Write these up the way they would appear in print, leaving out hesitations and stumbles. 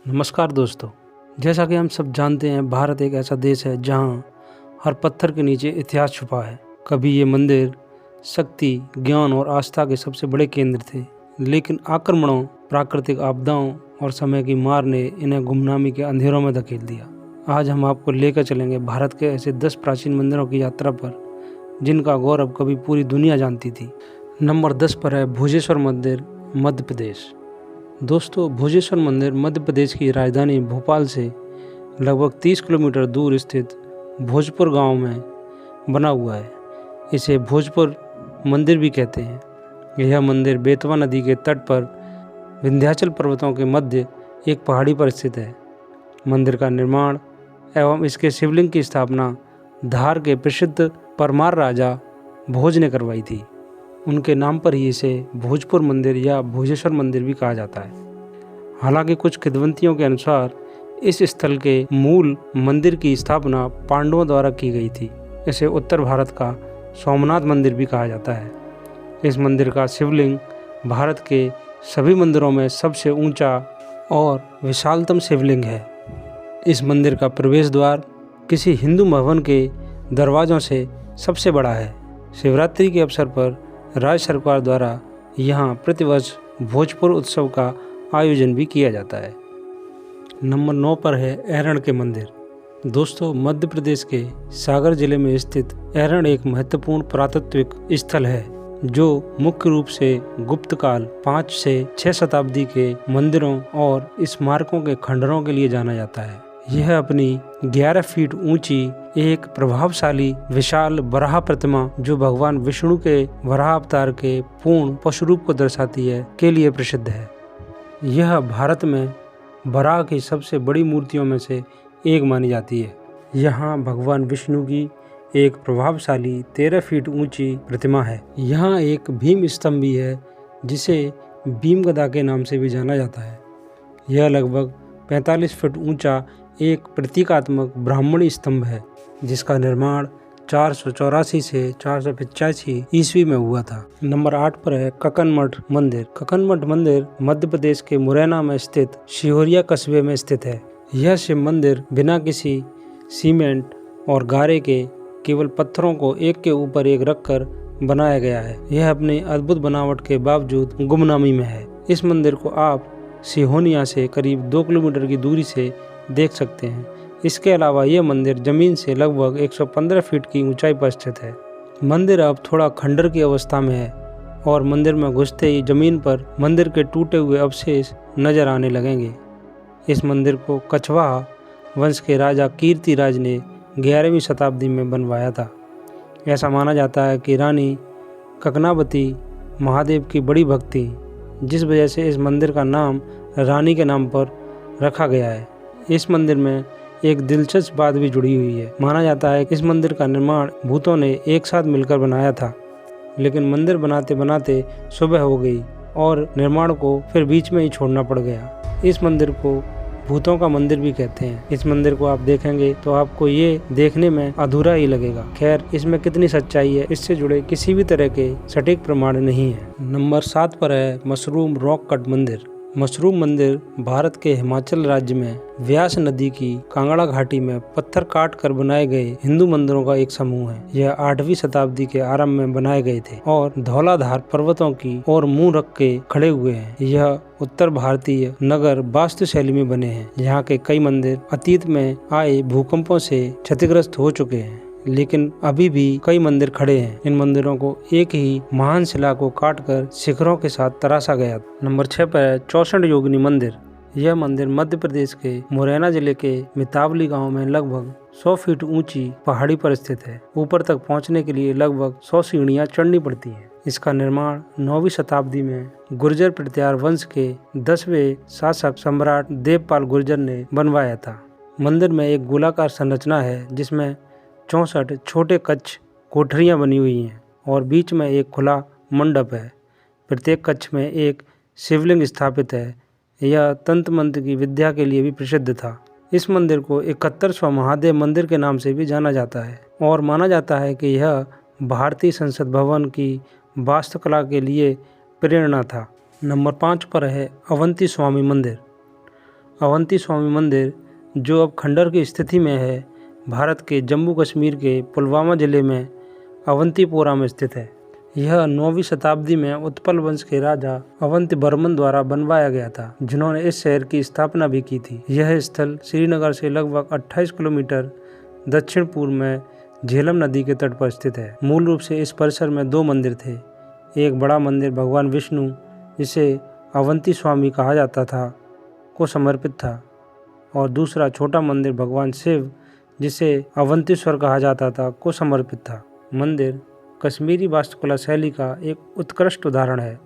नमस्कार दोस्तों। जैसा कि हम सब जानते हैं, भारत एक ऐसा देश है जहां हर पत्थर के नीचे इतिहास छुपा है। कभी ये मंदिर शक्ति, ज्ञान और आस्था के सबसे बड़े केंद्र थे, लेकिन आक्रमणों, प्राकृतिक आपदाओं और समय की मार ने इन्हें गुमनामी के अंधेरों में धकेल दिया। आज हम आपको लेकर चलेंगे भारत के ऐसे 10 प्राचीन मंदिरों की यात्रा पर जिनका गौरव कभी पूरी दुनिया जानती थी। नंबर 10 पर है भोजेश्वर मंदिर, मध्य प्रदेश। दोस्तों, भोजेश्वर मंदिर मध्य प्रदेश की राजधानी भोपाल से लगभग 30 किलोमीटर दूर स्थित भोजपुर गांव में बना हुआ है। इसे भोजपुर मंदिर भी कहते हैं। यह मंदिर बेतवा नदी के तट पर विंध्याचल पर्वतों के मध्य एक पहाड़ी पर स्थित है। मंदिर का निर्माण एवं इसके शिवलिंग की स्थापना धार के प्रसिद्ध परमार राजा भोज ने करवाई थी। उनके नाम पर ही इसे भोजपुर मंदिर या भोजेश्वर मंदिर भी कहा जाता है। हालांकि कुछ किंवदंतियों के अनुसार इस स्थल के मूल मंदिर की स्थापना पांडवों द्वारा की गई थी। इसे उत्तर भारत का सोमनाथ मंदिर भी कहा जाता है। इस मंदिर का शिवलिंग भारत के सभी मंदिरों में सबसे ऊंचा और विशालतम शिवलिंग है। इस मंदिर का प्रवेश द्वार किसी हिंदू भवन के दरवाजों से सबसे बड़ा है। शिवरात्रि के अवसर पर राज्य सरकार द्वारा यहाँ प्रतिवर्ष भोजपुर उत्सव का आयोजन भी किया जाता है। नंबर 9 पर है ऐरण के मंदिर। दोस्तों, मध्य प्रदेश के सागर जिले में स्थित ऐरण एक महत्वपूर्ण पुरातत्विक स्थल है जो मुख्य रूप से गुप्त काल 5 से 6 शताब्दी के मंदिरों और स्मारकों के खंडरों के लिए जाना जाता है। यह अपनी 11 फीट ऊंची एक प्रभावशाली विशाल वराह प्रतिमा, जो भगवान विष्णु के वराह अवतार के पूर्ण पशु रूप को दर्शाती है, के लिए प्रसिद्ध है। यह भारत में वराह की सबसे बड़ी मूर्तियों में से एक मानी जाती है। यहाँ भगवान विष्णु की एक प्रभावशाली 13 फीट ऊंची प्रतिमा है। यहाँ एक भीम स्तंभ भी है जिसे भीम गदा के नाम से भी जाना जाता है। यह लगभग 45 फीट ऊंचा एक प्रतीकात्मक ब्राह्मणी स्तंभ है जिसका निर्माण 484 से 485 ईस्वी में हुआ था। नंबर 8 पर है ककनमठ मंदिर। ककनमठ मंदिर मध्य प्रदेश के मुरैना में स्थित शिहोरिया कस्बे में स्थित है। यह शिव मंदिर बिना किसी सीमेंट और गारे के केवल पत्थरों को एक के ऊपर एक रखकर बनाया गया है। यह अपनी अद्भुत बनावट के बावजूद गुमनामी में है। इस मंदिर को आप सिहोनिया से करीब 2 किलोमीटर की दूरी से देख सकते हैं। इसके अलावा यह मंदिर जमीन से लगभग 115 फीट की ऊंचाई पर स्थित है। मंदिर अब थोड़ा खंडर की अवस्था में है और मंदिर में घुसते ही जमीन पर मंदिर के टूटे हुए अवशेष नजर आने लगेंगे। इस मंदिर को कछवाहा वंश के राजा कीर्तिराज ने 11वीं शताब्दी में बनवाया था। ऐसा माना जाता है कि रानी ककनावती महादेव की बड़ी भक्त थी, जिस वजह से इस मंदिर का नाम रानी के नाम पर रखा गया है। इस मंदिर में एक दिलचस्प बात भी जुड़ी हुई है। माना जाता है कि इस मंदिर का निर्माण भूतों ने एक साथ मिलकर बनाया था, लेकिन मंदिर बनाते बनाते सुबह हो गई और निर्माण को फिर बीच में ही छोड़ना पड़ गया। इस मंदिर को भूतों का मंदिर भी कहते हैं। इस मंदिर को आप देखेंगे तो आपको ये देखने में अधूरा ही लगेगा। खैर, इसमें कितनी सच्चाई है, इससे जुड़े किसी भी तरह के सटीक प्रमाण नहीं है। नंबर 7 पर है मशरूम रॉक कट मंदिर। मशरूम मंदिर भारत के हिमाचल राज्य में व्यास नदी की कांगड़ा घाटी में पत्थर काट कर बनाए गए हिंदू मंदिरों का एक समूह है। यह 8वीं शताब्दी के आरंभ में बनाए गए थे और धौलाधार पर्वतों की ओर मुंह रख के खड़े हुए हैं। यह उत्तर भारतीय नगर वास्तु शैली में बने हैं। यहाँ के कई मंदिर अतीत में आए भूकंपों से क्षतिग्रस्त हो चुके हैं, लेकिन अभी भी कई मंदिर खड़े हैं। इन मंदिरों को एक ही महान शिला को काटकर शिखरों के साथ तराशा गया। नंबर 6 पर है चौसठ योगिनी मंदिर। यह मंदिर मध्य प्रदेश के मुरैना जिले के मितावली गांव में लगभग 100 फीट ऊंची पहाड़ी पर स्थित है। ऊपर तक पहुंचने के लिए लगभग 100 सीढ़ियां चढ़नी पड़ती हैं। इसका निर्माण 9वीं शताब्दी में गुर्जर प्रत्यार वंश के 10वें शासक सम्राट देवपाल गुर्जर ने बनवाया था। मंदिर में एक गोलाकार संरचना है जिसमें 64 छोटे कक्ष कोठरियां बनी हुई हैं और बीच में एक खुला मंडप है। प्रत्येक कक्ष में एक शिवलिंग स्थापित है। यह तंत्र मंत्र की विद्या के लिए भी प्रसिद्ध था। इस मंदिर को 71वां महादेव मंदिर के नाम से भी जाना जाता है और माना जाता है कि यह भारतीय संसद भवन की वास्तुकला के लिए प्रेरणा था। नंबर 5 पर है अवंती स्वामी मंदिर। अवंती स्वामी मंदिर, जो अब खंडर की स्थिति में है, भारत के जम्मू कश्मीर के पुलवामा जिले में अवंतीपोरा में स्थित है। यह 9वीं शताब्दी में उत्पल वंश के राजा अवंती वर्मन द्वारा बनवाया गया था, जिन्होंने इस शहर की स्थापना भी की थी। यह स्थल श्रीनगर से लगभग 28 किलोमीटर दक्षिण पूर्व में झेलम नदी के तट पर स्थित है। मूल रूप से इस परिसर में 2 मंदिर थे। एक बड़ा मंदिर भगवान विष्णु, जिसे अवंती स्वामी कहा जाता था, को समर्पित था, और दूसरा छोटा मंदिर भगवान शिव, जिसे अवंतीश्वर कहा जाता था, को समर्पित था। मंदिर कश्मीरी वास्तुकला शैली का एक उत्कृष्ट उदाहरण है,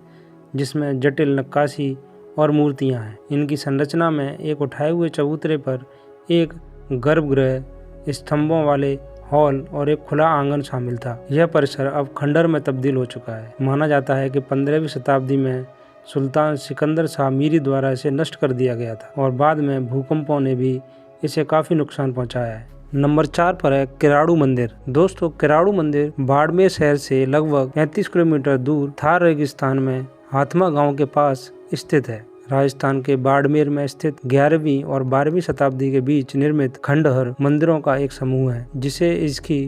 जिसमें जटिल नक्काशी और मूर्तियां हैं। इनकी संरचना में एक उठाए हुए चबूतरे पर एक गर्भगृह, स्तंभों वाले हॉल और एक खुला आंगन शामिल था। यह परिसर अब खंडर में तब्दील हो चुका है। माना जाता है कि 15वीं शताब्दी में सुल्तान सिकंदर शाह मीरी द्वारा इसे नष्ट कर दिया गया था, और बाद में भूकंपों ने भी इसे काफी नुकसान पहुंचाया है। नंबर 4 पर है किराड़ू मंदिर। दोस्तों, किराड़ू मंदिर बाड़मेर शहर से लगभग 35 किलोमीटर दूर थार रेगिस्तान में हाथमा गांव के पास स्थित है। राजस्थान के बाड़मेर में स्थित 11वीं और 12वीं शताब्दी के बीच निर्मित खंडहर मंदिरों का एक समूह है, जिसे इसकी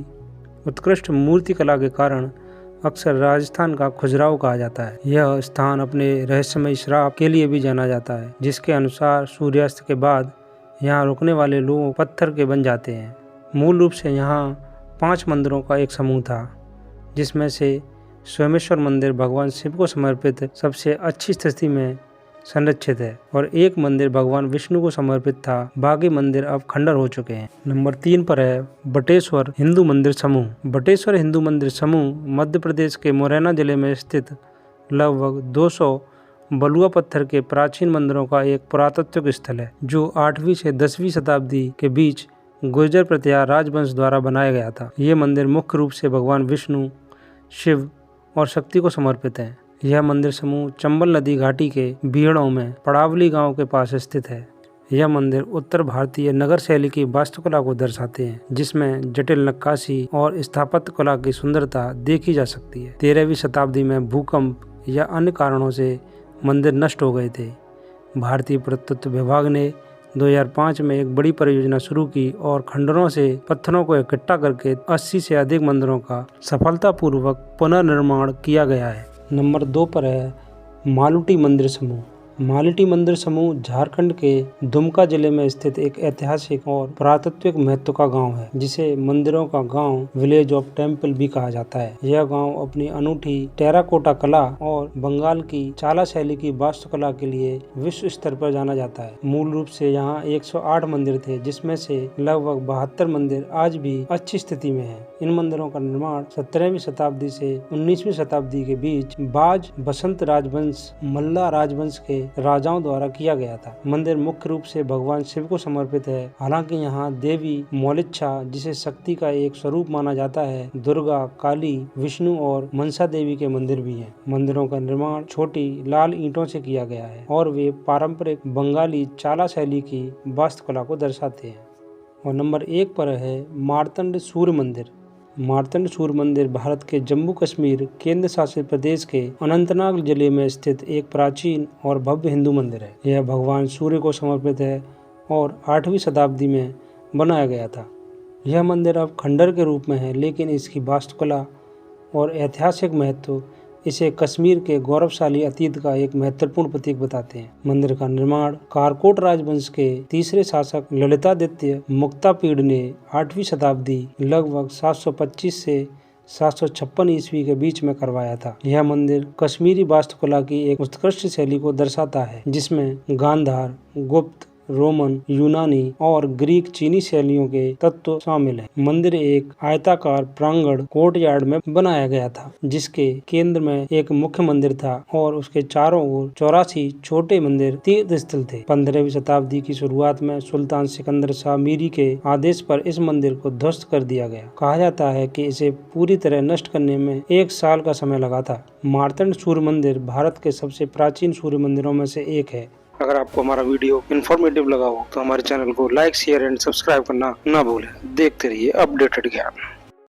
उत्कृष्ट मूर्ति कला के कारण अक्सर राजस्थान का खजुराहो कहा जाता है। यह स्थान अपने रहस्यमय श्राप के लिए भी जाना जाता है, जिसके अनुसार सूर्यास्त के बाद यहाँ रुकने वाले लोग पत्थर के बन जाते हैं। मूल रूप से यहाँ 5 मंदिरों का एक समूह था, जिसमें से सोमेश्वर मंदिर भगवान शिव को समर्पित सबसे अच्छी स्थिति में संरक्षित है, और एक मंदिर भगवान विष्णु को समर्पित था। बाकी मंदिर अब खंडर हो चुके हैं। नंबर 3 पर है बटेश्वर हिंदू मंदिर समूह। बटेश्वर हिंदू मंदिर समूह मध्य प्रदेश के मुरैना जिले में स्थित लगभग 200 बलुआ पत्थर के प्राचीन मंदिरों का एक पुरातात्विक स्थल है, जो 8वीं से 10वीं शताब्दी के बीच गुर्जर प्रतिहार राजवंश द्वारा बनाया गया था। ये मंदिर मुख्य रूप से भगवान विष्णु, शिव और शक्ति को समर्पित है। यह मंदिर समूह चंबल नदी घाटी के बीहड़ों में पड़ावली गांव के पास स्थित है। यह मंदिर उत्तर भारतीय नगर शैली की वास्तुकला को दर्शाते हैं, जिसमें जटिल नक्काशी और स्थापत्य कला की सुंदरता देखी जा सकती है। 13वीं शताब्दी में भूकंप या अन्य कारणों से मंदिर नष्ट हो गए थे। भारतीय पुरातत्व विभाग ने 2005 में एक बड़ी परियोजना शुरू की और खंडरों से पत्थरों को इकट्ठा करके 80 से अधिक मंदिरों का सफलतापूर्वक पुनर्निर्माण किया गया है। नंबर 2 पर है मालुटी मंदिर समूह। मालुटी मंदिर समूह झारखंड के दुमका जिले में स्थित एक ऐतिहासिक और पुरातात्विक महत्व का गांव है, जिसे मंदिरों का गांव, विलेज ऑफ टेम्पल भी कहा जाता है। यह गांव अपनी अनूठी टेराकोटा कला और बंगाल की चाला शैली की वास्तुकला के लिए विश्व स्तर पर जाना जाता है। मूल रूप से यहाँ 108 मंदिर थे, जिसमें से लगभग 72 मंदिर आज भी अच्छी स्थिति में है। इन मंदिरों का निर्माण 17वीं शताब्दी से 19वीं शताब्दी के बीच बाज बसंत राजवंश, मल्ला राजवंश के राजाओं द्वारा किया गया था। मंदिर मुख्य रूप से भगवान शिव को समर्पित है। हालांकि यहाँ देवी मौलिच्छा, जिसे शक्ति का एक स्वरूप माना जाता है, दुर्गा, काली, विष्णु और मनसा देवी के मंदिर भी हैं। मंदिरों का निर्माण छोटी लाल ईंटों से किया गया है, और वे पारंपरिक बंगाली चाला शैली की वास्तुकला को दर्शाते हैं। और नंबर 1 पर है मार्तंड सूर्य मंदिर। मार्तंड सूर्य मंदिर भारत के जम्मू कश्मीर केंद्र शासित प्रदेश के अनंतनाग जिले में स्थित एक प्राचीन और भव्य हिंदू मंदिर है। यह भगवान सूर्य को समर्पित है और 8वीं शताब्दी में बनाया गया था। यह मंदिर अब खंडर के रूप में है, लेकिन इसकी वास्तुकला और ऐतिहासिक महत्व इसे कश्मीर के गौरवशाली अतीत का एक महत्वपूर्ण प्रतीक बताते हैं। मंदिर का निर्माण कारकोट राजवंश के तीसरे शासक ललितादित्य मुक्तापीड़ ने 8वीं शताब्दी लगभग 725 से 756 ईस्वी के बीच में करवाया था। यह मंदिर कश्मीरी वास्तुकला की एक उत्कृष्ट शैली को दर्शाता है, जिसमें गांधार, गुप्त, रोमन, यूनानी और ग्रीक चीनी शैलियों के तत्व शामिल हैं। मंदिर एक आयताकार प्रांगण कोर्टयार्ड में बनाया गया था, जिसके केंद्र में एक मुख्य मंदिर था और उसके चारों ओर 84 छोटे मंदिर तीर्थ स्थल थे। 15वीं शताब्दी की शुरुआत में सुल्तान सिकंदर शाह मीरी के आदेश पर इस मंदिर को ध्वस्त कर दिया गया। कहा जाता है कि इसे पूरी तरह नष्ट करने में 1 साल का समय लगा था। मार्तंड सूर्य मंदिर भारत के सबसे प्राचीन सूर्य मंदिरों में से एक है। अगर आपको हमारा वीडियो इन्फॉर्मेटिव लगा हो तो हमारे चैनल को लाइक, शेयर एंड सब्सक्राइब करना ना भूलें। देखते रहिए अपडेटेड ज्ञान।